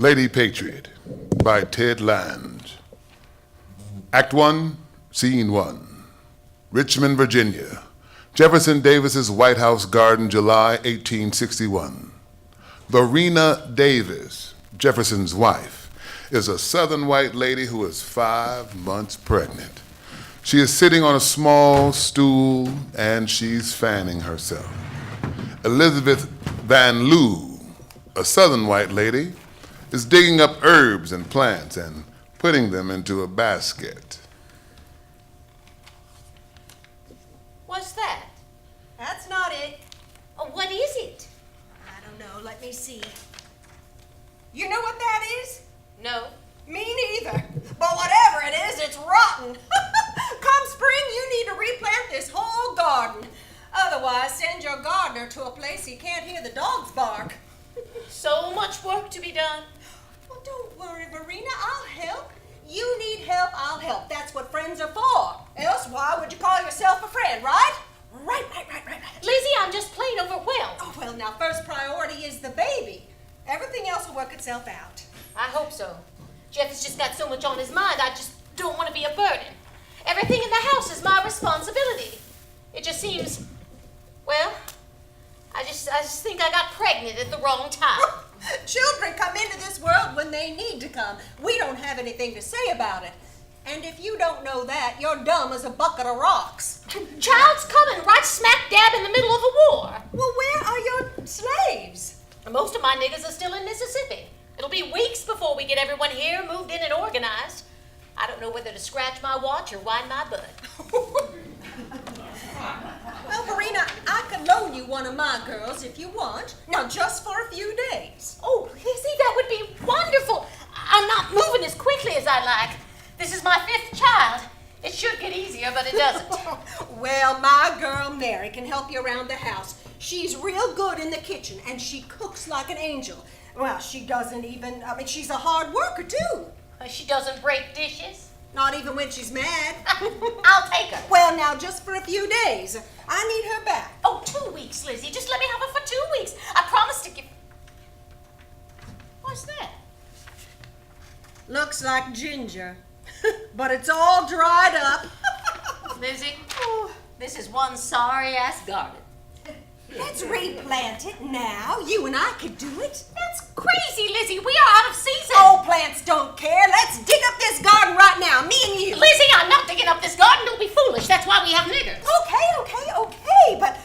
Lady Patriot by Ted Lange. Act 1, Scene 1. Richmond, Virginia. Jefferson Davis's White House garden, July 1861. Verena Davis, Jefferson's wife, is a Southern white lady who is 5 months pregnant. She is sitting on a small stool and she's fanning herself. Elizabeth Van Loo, a Southern white lady, is digging up herbs and plants and putting them into a basket. What's that? That's not it. Oh, what is it? I don't know. Let me see. You know what that is? No. Me neither. But whatever it is, it's rotten. Come spring, you need to replant this whole garden. Otherwise, send your gardener to a place he can't hear the dogs bark. So much work to be done. Well, don't worry, Verena. I'll help. You need help, I'll help. That's what friends are for. Else, why would you call yourself a friend, right? Right. Lizzie, I'm just plain overwhelmed. Oh, well, now, first priority is the baby. Everything else will work itself out. I hope so. Jeff has just got so much on his mind, I just don't want to be a burden. Everything in the house is my responsibility. It just seems, well, I just think I got pregnant at the wrong time. Children come into this world when they need to come. We don't have anything to say about it. And if you don't know that, you're dumb as a bucket of rocks. Child's coming right smack dab in the middle of a war. Well, where are your slaves? Most of my niggas are still in Mississippi. It'll be weeks before we get everyone here, moved in and organized. I don't know whether to scratch my watch or wind my butt. Well, Verena, I can loan you one of my girls if you want. Now, just for a few days. Oh, Lizzie, that would be wonderful. I'm not moving as quickly as I like. This is my 5th child. It should get easier, but it doesn't. Well, my girl Mary can help you around the house. She's real good in the kitchen, and she cooks like an angel. Well, she doesn't even, she's a hard worker, too. She doesn't break dishes. Not even when she's mad. I'll take her. Well, now, just for a few days. I need her back. Oh, 2 weeks, Lizzie. Just let me have her for 2 weeks. I promise to give... What's that? Looks like ginger. But it's all dried up. Lizzie, this is one sorry-ass garden. Let's replant it now. You and I could do it. That's crazy, Lizzie. We are out of season. Oh, plants don't care. Let's dig up this garden right now, me and you. Lizzie, I'm not digging up this garden. Don't be foolish. That's why we have niggers. Okay. But,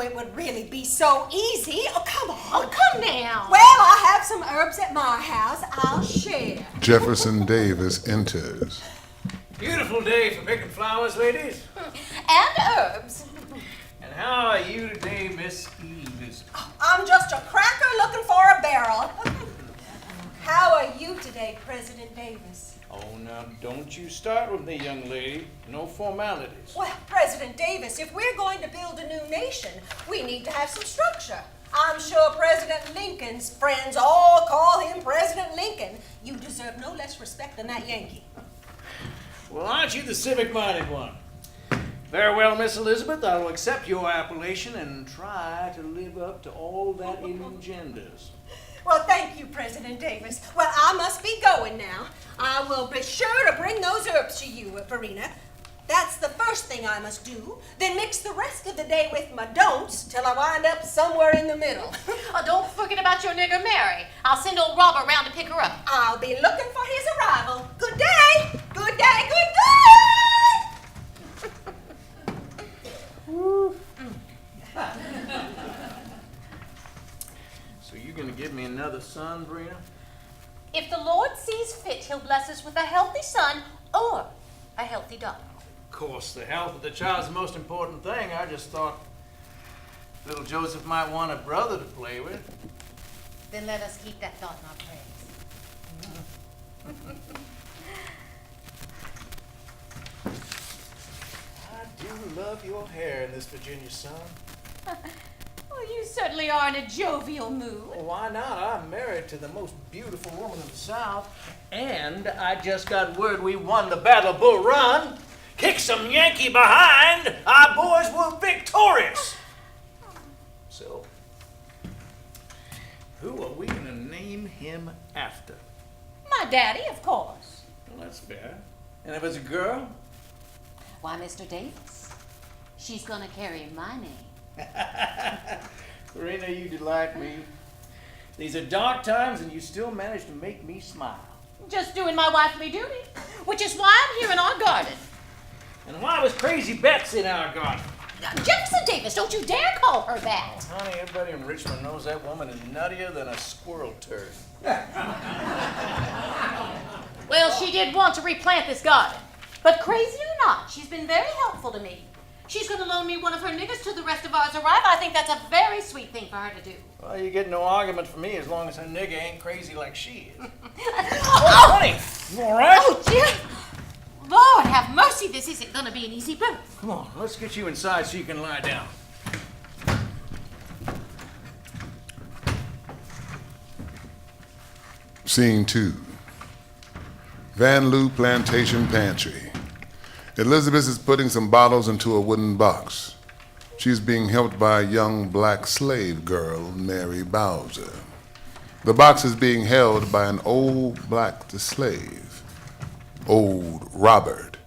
it would really be so easy. Oh, come on. Oh, come now. Well, I have some herbs at my house. I'll share. Jefferson Davis enters. Beautiful day for picking flowers, ladies. And herbs. And how are you today, Miss Elizabeth? I'm just a cracker looking for a barrel. How are you today, President Davis? Oh, now, don't you start with me, young lady. No formalities. Well, President Davis, if we're going to build a new nation, we need to have some structure. I'm sure President Lincoln's friends all call him President Lincoln. You deserve no less respect than that Yankee. Well, aren't you the civic-minded one? Very well, Miss Elizabeth, I will accept your appellation and try to live up to all that it engenders. Well, thank you, President Davis. Well, I must be going now. I will be sure to bring those herbs to you, Verena. That's the first thing I must do. Then mix the rest of the day with my don'ts till I wind up somewhere in the middle. Oh, don't forget about your nigger Mary. I'll send old Robert round to pick her up. I'll be looking for his arrival. Good day. Good day. Good day. So you're going to give me another son, Verena? If the Lord sees fit, he'll bless us with a healthy son or a healthy daughter. Of course, the health of the child's the most important thing. I just thought little Joseph might want a brother to play with. Then let us keep that thought in our prayers. I do love your hair in this Virginia sun. Well, you certainly are in a jovial mood. Well, why not? I'm married to the most beautiful woman in the South. And I just got word we won the Battle of Bull Run. Kick some Yankee behind. Our boys were victorious. So, who are we going to name him after? My daddy, of course. Well, that's fair. And if it's a girl? Why, Mr. Davis, she's gonna carry my name. Verena, you delight me. These are dark times and you still manage to make me smile. Just doing my wifely duty, which is why I'm here in our garden. And why was Crazy Bets in our garden? Jefferson Davis, don't you dare call her that. Oh, honey, everybody in Richmond knows that woman is nuttier than a squirrel turd. Well, she did want to replant this garden. But crazy or not, she's been very helpful to me. She's going to loan me one of her niggers till the rest of ours arrive. I think that's a very sweet thing for her to do. Well, you get no argument from me as long as her nigger ain't crazy like she is. Oh, Honey, you all right? oh, dear. Lord have mercy, this isn't going to be an easy birth. Come on, let's get you inside so you can lie down. Scene 2. Van Loo Plantation Pantry. Elizabeth is putting some bottles into a wooden box. She's being helped by a young black slave girl, Mary Bowser. The box is being held by an old black slave, old Robert.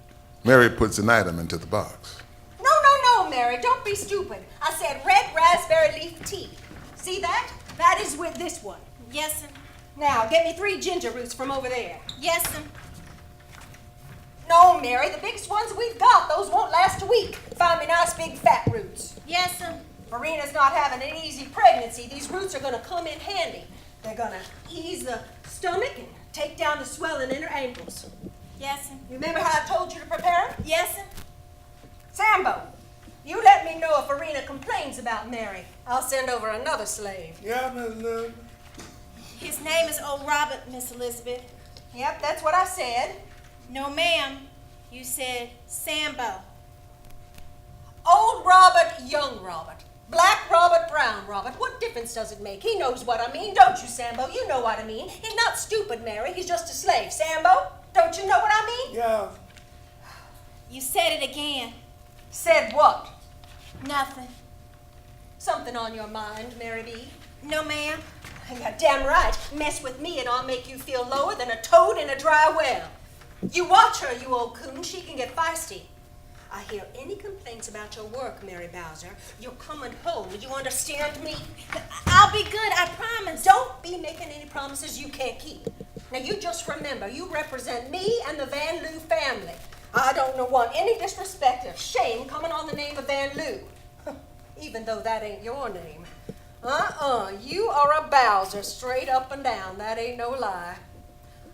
Mary puts an item into the box. No, Mary, don't be stupid. I said red raspberry leaf tea. See that? That is with this one. Yes, sir. Now, get me 3 ginger roots from over there. Yes, sir. No, Mary, the biggest ones we've got, those won't last a week. Find me nice big fat roots. Yes, sir. Verena's not having an easy pregnancy. These roots are going to come in handy. They're going to ease the stomach and take down the swelling in her ankles. Yes, sir. Remember how I told you to prepare them? Yes, sir. Sambo, you let me know if Verena complains about Mary. I'll send over another slave. Yeah, Miss Lou. His name is Old Robert, Miss Elizabeth. Yep, that's what I said. No, ma'am. You said Sambo. Old Robert, young Robert. Black Robert, brown Robert. What difference does it make? He knows what I mean, don't you, Sambo? You know what I mean. He's not stupid, Mary. He's just a slave. Sambo, don't you know what I mean? Yeah. You said it again. Said what? Nothing. Something on your mind, Mary B. No, ma'am. You're damn right. Mess with me and I'll make you feel lower than a toad in a dry well. You watch her, you old coon. She can get feisty. I hear any complaints about your work, Mary Bowser, you're coming home. You understand me? I'll be good, I promise. Don't be making any promises you can't keep. Now, you just remember, you represent me and the Van Loo family. I don't want any disrespect or shame coming on the name of Van Loo, even though that ain't your name. You are a Bowser, straight up and down. That ain't no lie.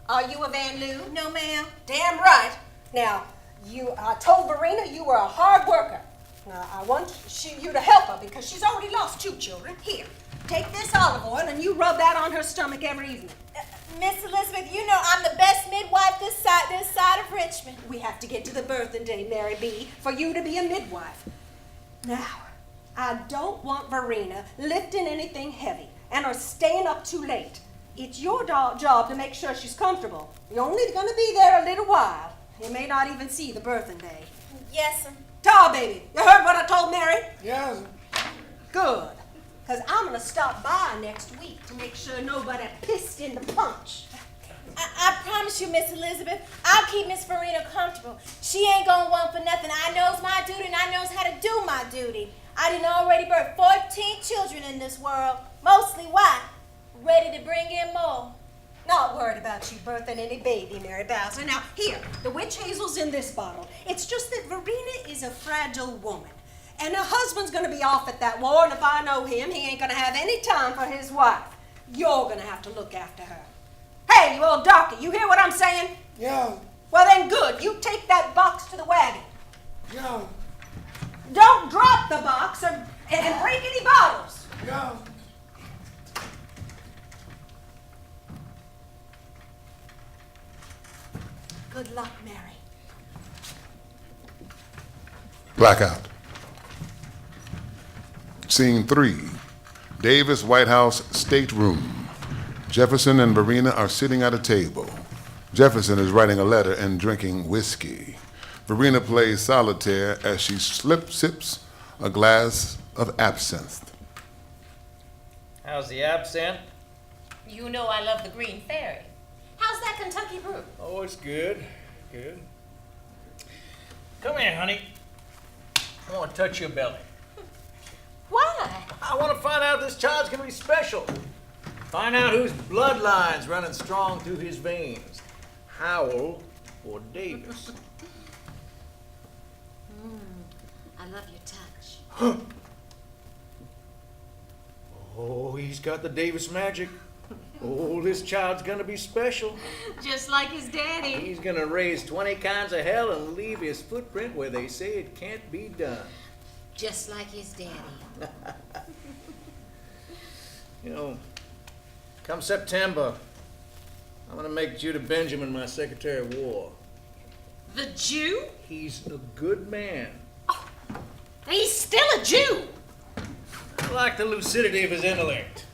Are you a Van Loo? No, ma'am. Damn right. Now, I told Verena you were a hard worker. Now, I want you to help her because she's already lost 2 children. Here, take this olive oil and you rub that on her stomach every evening. Miss Elizabeth, you know I'm the best midwife this side of Richmond. We have to get to the birthing day, Mary B., for you to be a midwife. Now, I don't want Verena lifting anything heavy and her staying up too late. It's your job to make sure she's comfortable. You're only going to be there a little while. You may not even see the birthing day. Yes, sir. Tar, baby, you heard what I told Mary? Yes. Good. Because I'm going to stop by next week to make sure nobody pissed in the punch. I promise you, Miss Elizabeth, I'll keep Miss Verena comfortable. She ain't gonna want for nothing. I knows my duty and I knows how to do my duty. I done already birthed 14 children in this world, mostly white, ready to bring in more. Not worried about you birthing any baby, Mary Bowser. Now, here, the witch hazel's in this bottle. It's just that Verena is a fragile woman. And her husband's going to be off at that war, and if I know him, he ain't going to have any time for his wife. You're going to have to look after her. Hey, you old darky, you hear what I'm saying? Yeah. Well, then good. You take that box to the wagon. Yeah. Don't drop the box and break any bottles. Yeah. Good luck, Mary. Blackout. Scene 3. Davis White House stateroom. Jefferson and Verena are sitting at a table. Jefferson is writing a letter and drinking whiskey. Verena plays solitaire as she sips a glass of absinthe. How's the absinthe? You know I love the Green Fairy. How's that Kentucky brew? Oh, it's good. Good. Come here, honey. I want to touch your belly. Why? I want to find out if this child's going to be special. Find out whose bloodline's running strong through his veins. Howell or Davis. I love your touch. Oh, he's got the Davis magic. Oh, this child's gonna be special. Just like his daddy. He's gonna raise 20 kinds of hell and leave his footprint where they say it can't be done. Just like his daddy. You know, come September, I'm gonna make Judah Benjamin my Secretary of War. The Jew? He's a good man. He's still a Jew. I like the lucidity of his intellect.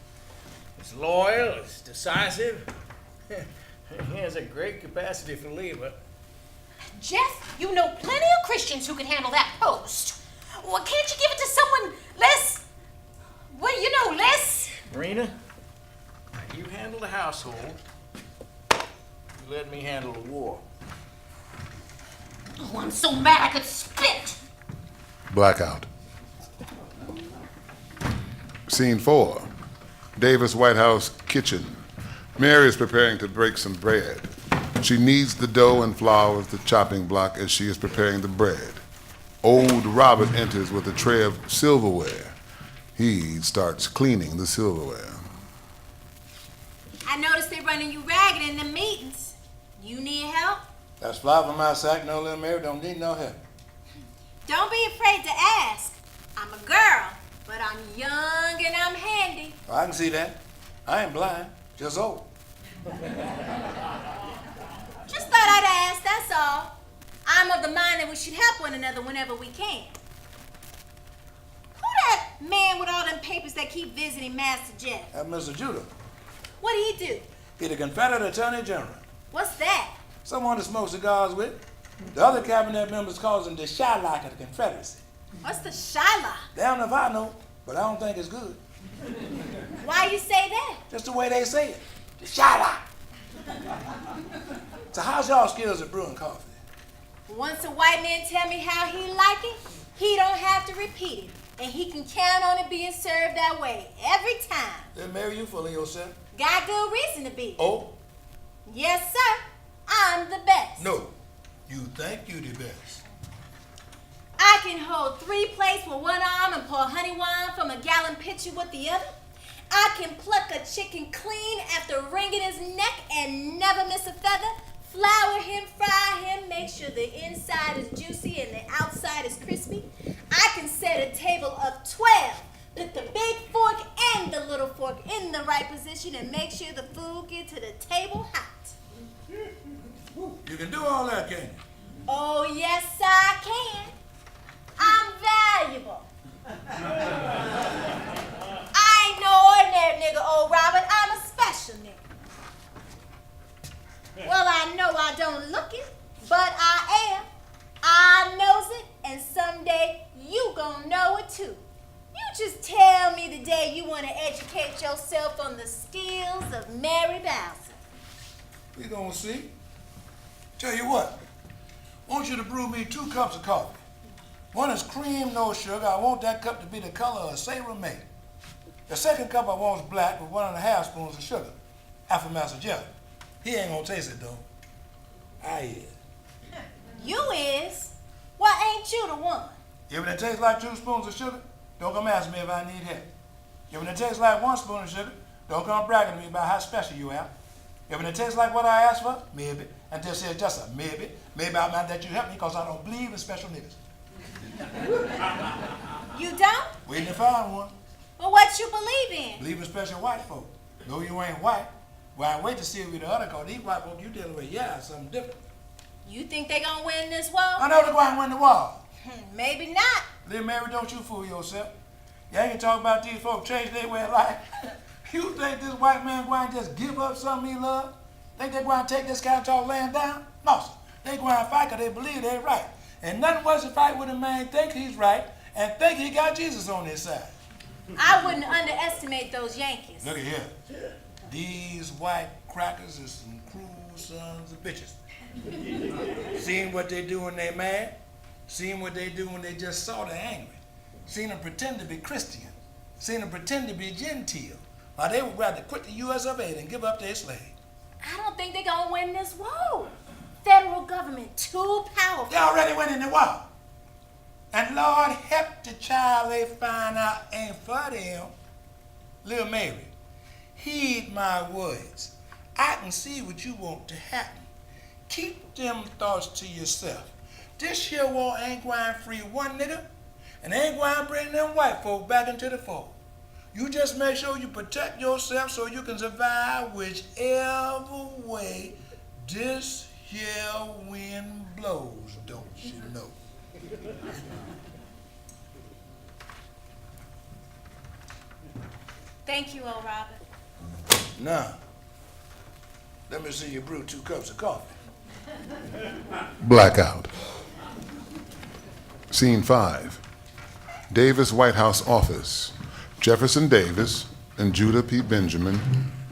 He's loyal, he's decisive. He has a great capacity for labor. Jeff, you know plenty of Christians who can handle that post. Well, can't you give it to someone less, well, you know, less? Marina, you handle the household. You let me handle the war. Oh, I'm so mad I could spit. Blackout. Scene 4. Davis White House kitchen. Mary is preparing to break some bread. She kneads the dough and flour with the chopping block as she is preparing the bread. Old Robert enters with a tray of silverware. He starts cleaning the silverware. I noticed they running you ragged in the meetings. You need help? That's fly from my sack. No, little Mary don't need no help. Don't be afraid to ask. I'm a girl, but I'm young and I'm handy. I can see that. I ain't blind, just old. Just thought I'd ask, that's all. I'm of the mind that we should help one another whenever we can. Who that man with all them papers that keep visiting Master Jeff? That's Mr. Judah. What'd he do? He the Confederate Attorney General. What's that? Someone to smoke cigars with. The other cabinet members calls him the Shylock of the Confederacy. What's the Shylock? They don't know if I know, but I don't think it's good. Why you say that? Just the way they say it. The Shylock. So how's y'all skills at brewing coffee? Once a white man tell me how he like it, he don't have to repeat it. And he can count on it being served that way every time. Then Mary, you full of yourself. Got good reason to be. Oh? Yes, sir. I'm the best. No. You think you the best. I can hold 3 plates with one arm and pour honey wine from a gallon pitcher with the other. I can pluck a chicken clean after wringing his neck and never miss a feather. Flour him, fry him, make sure the inside is juicy and the outside is crispy. I can set a table of 12. Put the big fork and the little fork in the right position and make sure the food gets to the table hot. You can do all that, can't you? Oh, yes, I can. I'm valuable. I ain't no ordinary nigga, old Robert. I'm a special nigga. Well, I know I don't look it, but I am. I knows it, and someday you gonna know it too. You just tell me the day you want to educate yourself on the skills of Mary Bowser. We gonna see. Tell you what, I want you to brew me 2 cups of coffee. One is cream, no sugar. I want that cup to be the color of Sarah May. The second cup I want is black with 1½ spoons of sugar. After Master Jeff. He ain't gonna taste it though. I is. You is? Why ain't you the one? If it tastes like 2 spoons of sugar, don't come ask me if I need help. If it tastes like 1 spoon of sugar, don't come bragging to me about how special you are. If it tastes like what I asked for, maybe, and just say just a maybe I might let you help me because I don't believe in special niggas. You don't? Waiting to find one. Well, what you believe in? Believe in special white folk. Though you ain't white, well, I wait to see if we the other, because these white folk you dealing with, yeah, something different. You think they gonna win this war? I know they're going to win the war. Maybe not. Little Mary, don't you fool yourself. You ain't gonna talk about these folks change their way of life. You think this white man going to just give up something he love? Think they going to take this kind of talk laying down? No, sir. They going to fight because they believe they're right. And nothing worse to fight with a man think he's right and think he got Jesus on his side. I wouldn't underestimate those Yankees. Look at here. These white crackers is some cruel sons of bitches. Seen what they do when they mad? Seen what they do when they just sort of angry? Seen them pretend to be Christian? Seen them pretend to be genteel? While they would rather quit the U.S. of A. than give up their slave. I don't think they're gonna win this war. Federal government too powerful. They already went in the war. And Lord help the child they find out ain't for them. Little Mary, heed my words. I can see what you want to happen. Keep them thoughts to yourself. This here war ain't going to free one nigga, and ain't going to bring them white folk back into the fold. You just make sure you protect yourself so you can survive whichever way this here wind blows, don't you know? Thank you, old Robert. Now, let me see you brew 2 cups of coffee. Blackout. Scene 5. Davis White House office. Jefferson Davis and Judah P. Benjamin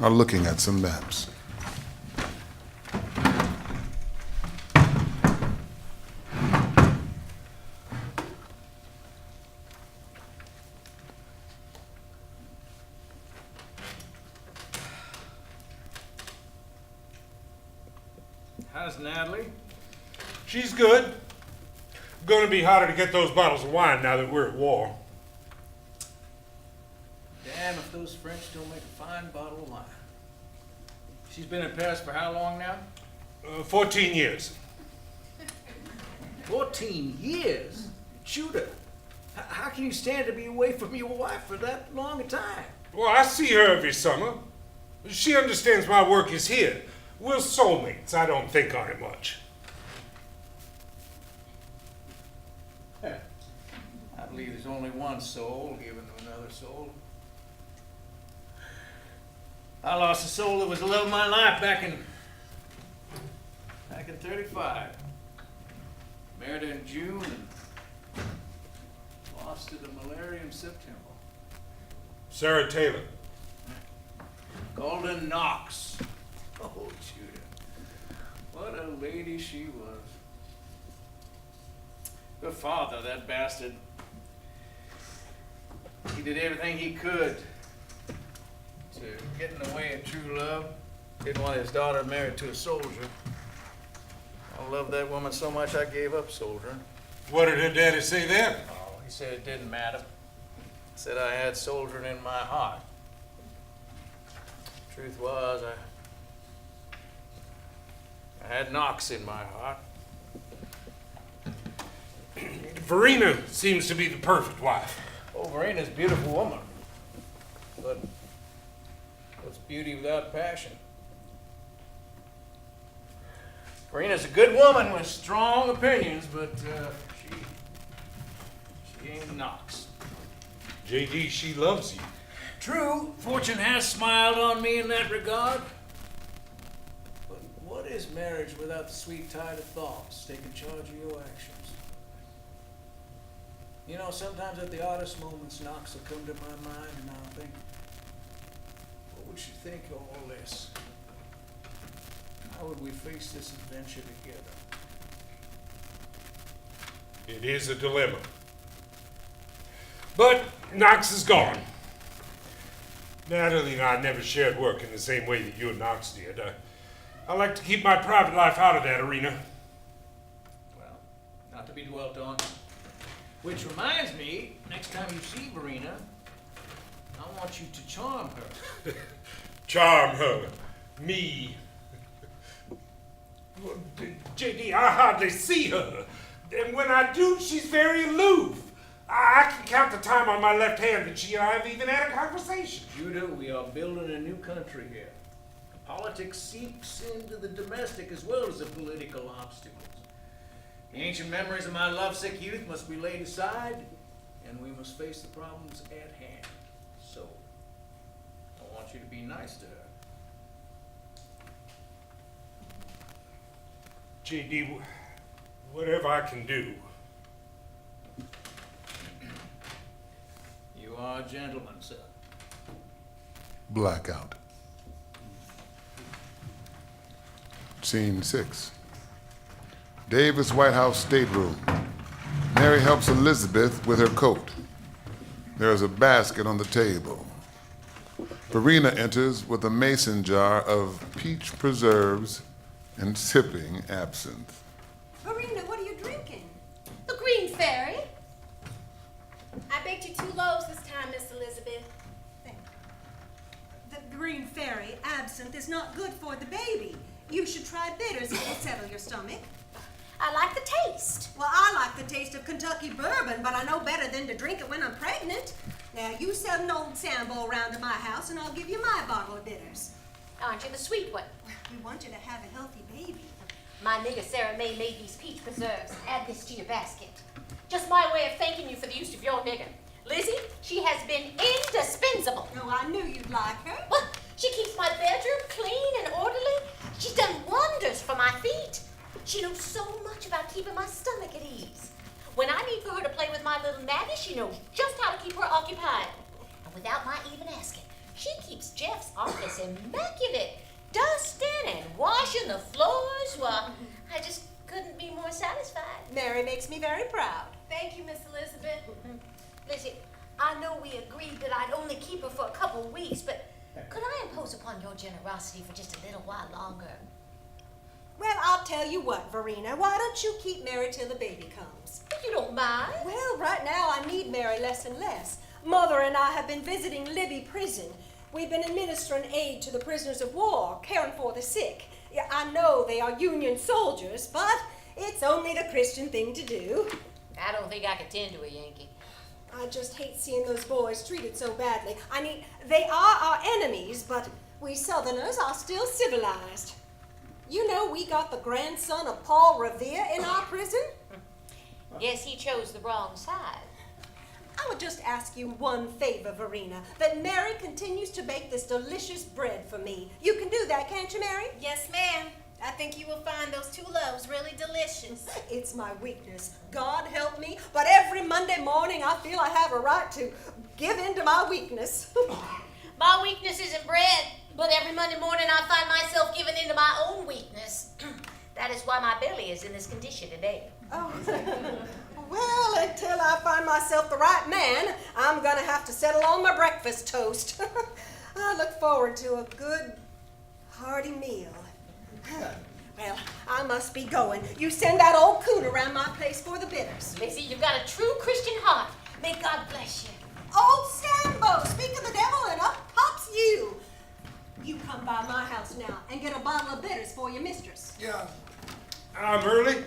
are looking at some maps. How's Natalie? She's good. Gonna be harder to get those bottles of wine now that we're at war. Damn if those French don't make a fine bottle of wine. She's been in Paris for how long now? 14 years. 14 years? Judah, how can you stand to be away from your wife for that long a time? Well, I see her every summer. She understands my work is here. We're soulmates. I don't think on it much. I believe there's only one soul given to another soul. I lost a soul that was the love of my life back in 35. Married her in June and lost to the malaria in September. Sarah Taylor. Golden Knox. Oh, Judah. What a lady she was. Her father, that bastard, he did everything he could to get in the way of true love. Didn't want his daughter married to a soldier. I loved that woman so much I gave up soldiering. What did her daddy say then? Oh, he said it didn't matter. He said I had soldiering in my heart. Truth was, I had Knox in my heart. Verena seems to be the perfect wife. Oh, Verena's a beautiful woman. But what's beauty without passion? Verena's a good woman with strong opinions, but she ain't Knox. JD, she loves you. True, fortune has smiled on me in that regard. But what is marriage without the sweet tide of thoughts taking charge of your actions? You know, sometimes at the oddest moments, Knox will come to my mind and I'll think, what would she think of all this? How would we face this adventure together? It is a dilemma. But Knox is gone. Natalie and I never shared work in the same way that you and Knox did. I like to keep my private life out of that arena. Well, not to be dwelt on. Which reminds me, next time you see Verena, I want you to charm her. Charm her. Me. JD, I hardly see her. And when I do, she's very aloof. I can count the time on my left hand that she and I have even had a conversation. Judah, we are building a new country here. Politics seeps into the domestic as well as the political obstacles. The ancient memories of my lovesick youth must be laid aside, and we must face the problems at hand. So, I want you to be nice to her. JD, whatever I can do. You are a gentleman, sir. Blackout. Scene 6. Davis' White House stateroom. Mary helps Elizabeth with her coat. There is a basket on the table. Verena enters with a mason jar of peach preserves and sipping absinthe. Verena, what are you drinking? The Green Fairy. I baked you 2 loaves this time, Miss Elizabeth. Thank you. The Green Fairy absinthe is not good for the baby. You should try bitters. It will settle your stomach. I like the taste. Well, I like the taste of Kentucky bourbon, but I know better than to drink it when I'm pregnant. Now, you send an old Sambo around to my house, and I'll give you my bottle of bitters. Aren't you the sweet one? We want you to have a healthy baby. My nigger Sarah May made these peach preserves. Add this to your basket. Just my way of thanking you for the use of your nigger. Lizzie, she has been indispensable. No, I knew you'd like her. Well, she keeps my bedroom clean and orderly. She's done wonders for my feet. She knows so much about keeping my stomach at ease. When I need for her to play with my little Maggie, she knows just how to keep her occupied. And without my even asking, she keeps Jeff's office immaculate, dusting and washing the floors. Well, I just couldn't be more satisfied. Mary makes me very proud. Thank you, Miss Elizabeth. Lizzie, I know we agreed that I'd only keep her for a couple of weeks, but could I impose upon your generosity for just a little while longer? Well, I'll tell you what, Verena. Why don't you keep Mary till the baby comes? If you don't mind. Well, right now I need Mary less and less. Mother and I have been visiting Libby Prison. We've been administering aid to the prisoners of war, caring for the sick. Yeah, I know they are Union soldiers, but it's only the Christian thing to do. I don't think I could tend to a Yankee. I just hate seeing those boys treated so badly. I mean, they are our enemies, but we Southerners are still civilized. You know, we got the grandson of Paul Revere in our prison. Guess he chose the wrong side. I would just ask you one favor, Verena, that Mary continues to bake this delicious bread for me. You can do that, can't you, Mary? Yes, ma'am. I think you will find those 2 loaves really delicious. It's my weakness. God help me, but every Monday morning I feel I have a right to give in to my weakness. My weakness isn't bread, but every Monday morning I find myself giving in to my own weakness. That is why my belly is in this condition today. Oh. Well, until I find myself the right man, I'm going to have to settle on my breakfast toast. I look forward to a good, hearty meal. Well, I must be going. You send that old coon around my place for the bitters. Lizzie, you've got a true Christian heart. May God bless you. Old Sambo, speak of the devil and up pops you. You come by my house now and get a bottle of bitters for your mistress. Yeah. I'm early.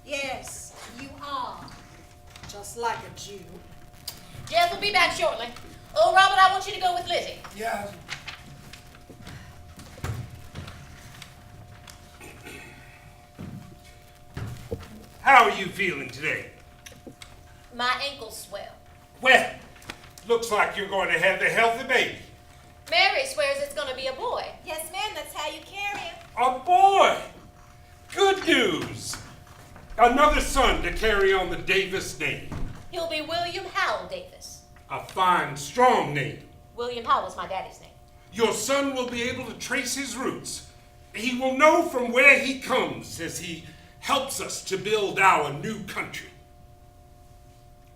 Yes, you are. Just like a Jew. Jeff will be back shortly. Oh, Robert, I want you to go with Lizzie. Yeah. How are you feeling today? My ankles swell. Well, looks like you're going to have the healthy baby. Mary swears it's going to be a boy. Yes, ma'am. That's how you carry him. A boy! Good news! Another son to carry on the Davis name. He'll be William Howell Davis. A fine, strong name. William Howell was my daddy's name. Your son will be able to trace his roots. He will know from where he comes as he helps us to build our new country.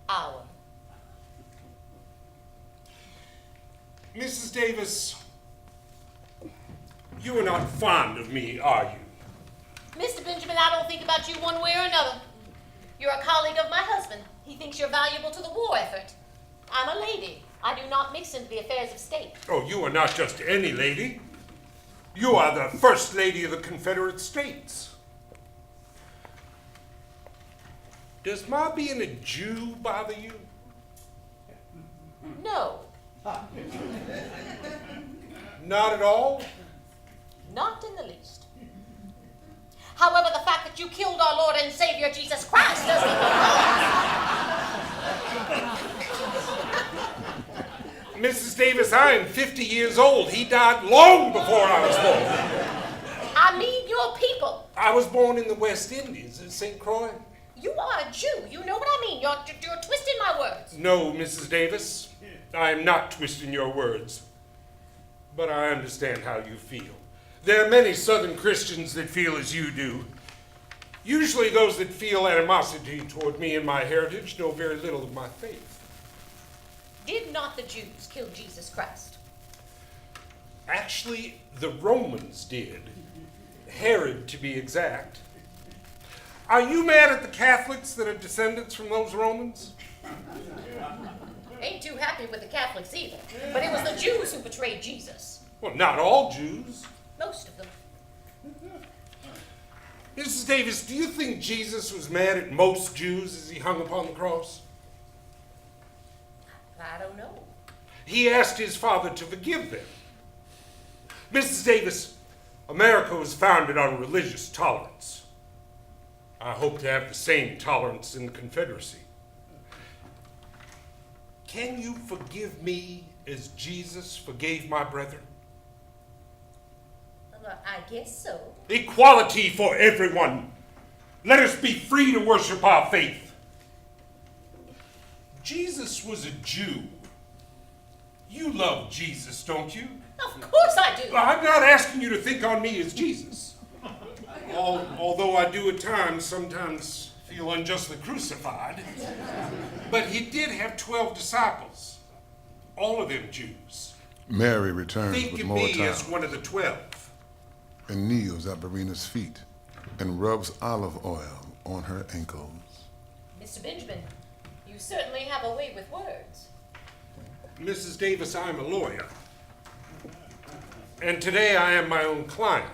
Our. Mrs. Davis, you are not fond of me, are you? Mr. Benjamin, I don't think about you one way or another. You're a colleague of my husband. He thinks you're valuable to the war effort. I'm a lady. I do not mix into the affairs of state. Oh, you are not just any lady. You are the First Lady of the Confederate States. Does my being a Jew bother you? No, Not at all? not in the least. However, the fact that you killed our Lord and Savior Jesus Christ doesn't Mrs. Davis, I am 50 years old. He died long before I was born. I mean your people. I was born in the West Indies at St. Croix. You are a Jew. You know what I mean. You're twisting my words. No, Mrs. Davis, I am not twisting your words. But I understand how you feel. There are many Southern Christians that feel as you do. Usually those that feel animosity toward me and my heritage know very little of my faith. Did not the Jews kill Jesus Christ? Actually, the Romans did. Herod, to be exact. Are you mad at the Catholics that are descendants from those Romans? Ain't too happy with the Catholics either. But it was the Jews who betrayed Jesus. Well, not all Jews. Most of them. Mrs. Davis, do you think Jesus was mad at most Jews as he hung upon the cross? I don't know. He asked his Father to forgive them. Mrs. Davis, America was founded on religious tolerance. I hope to have the same tolerance in the Confederacy. Can you forgive me as Jesus forgave my brethren? Well, I guess so. Equality for everyone. Let us be free to worship our faith. Jesus was a Jew. You love Jesus, don't you? Of course I do. I'm not asking you to think on me as Jesus. Although I do at times sometimes feel unjustly crucified. But he did have 12 disciples, all of them Jews. Mary returns Think with of more me time as one of the 12. and kneels at Verina's feet and rubs olive oil on her ankles. Mr. Benjamin, you certainly have a way with words. Mrs. Davis, I'm a lawyer. And today I am my own client.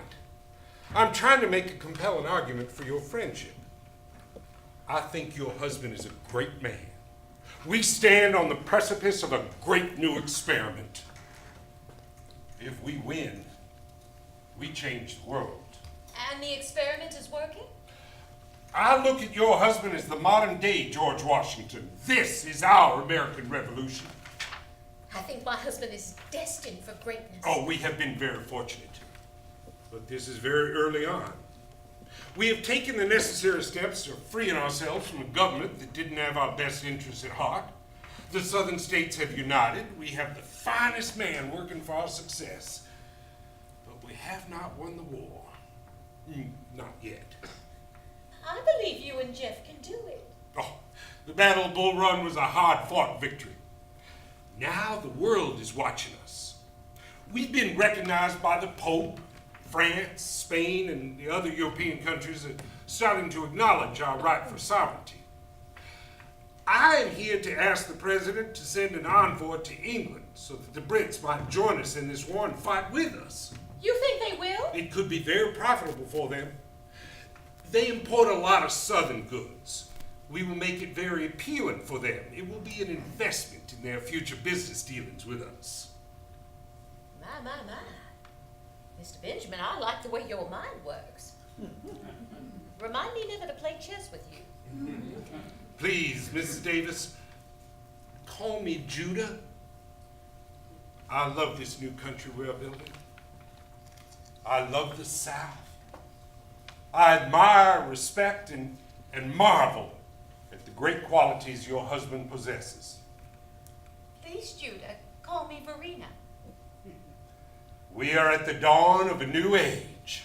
I'm trying to make a compelling argument for your friendship. I think your husband is a great man. We stand on the precipice of a great new experiment. If we win, we change the world. And the experiment is working? I look at your husband as the modern day George Washington. This is our American Revolution. I think my husband is destined for greatness. Oh, we have been very fortunate. But this is very early on. We have taken the necessary steps to freeing ourselves from a government that didn't have our best interests at heart. The southern states have united. We have the finest man working for our success. But we have not won the war. Not yet. I believe you and Jeff can do it. Oh, the Battle of Bull Run was a hard-fought victory. Now the world is watching us. We've been recognized by the Pope. France, Spain, and the other European countries are starting to acknowledge our right for sovereignty. I am here to ask the President to send an envoy to England so that the Brits might join us in this war and fight with us. You think they will? It could be very profitable for them. They import a lot of Southern goods. We will make it very appealing for them. It will be an investment in their future business dealings with us. My. Mr. Benjamin, I like the way your mind works. Remind me never to play chess with you. Please, Mrs. Davis, call me Judah. I love this new country we're building. I love the South. I admire, respect, and marvel at the great qualities your husband possesses. Please, Judah, call me Verena. We are at the dawn of a new age.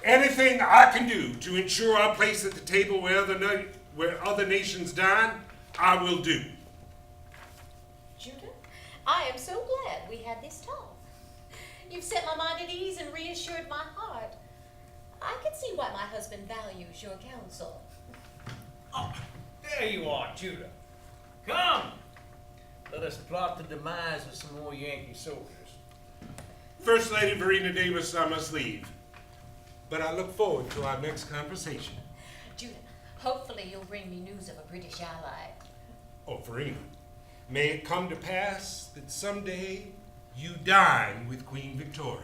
Anything I can do to ensure our place at the table where other nations dine, I will do. Judah, I am so glad we had this talk. You've set my mind at ease and reassured my heart. I can see why my husband values your counsel. Oh, there you are, Judah. Come. Let us plot the demise of some more Yankee soldiers. First Lady Verena Davis, I must leave. But I look forward to our next conversation. Judah, hopefully you'll bring me news of a British ally. Oh, Verena, may it come to pass that someday you dine with Queen Victoria.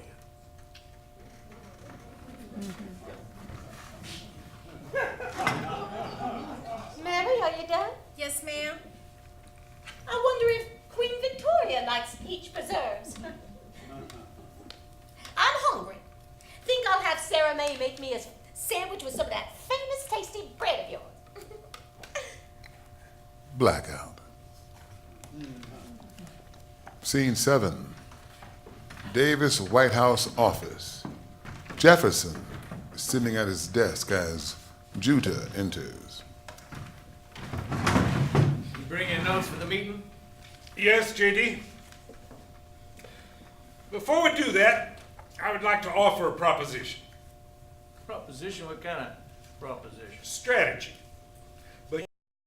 Mary, are you done? Yes, ma'am. I wonder if Queen Victoria likes peach preserves. I'm hungry. Think I'll have Sarah May make me a sandwich with some of that famous tasty bread of yours. Blackout. Scene 7. Davis White House office. Jefferson is sitting at his desk as Judah enters. You bring in notes for the meeting? Yes, JD. Before we do that, I would like to offer a proposition. Proposition? What kind of proposition? Strategy.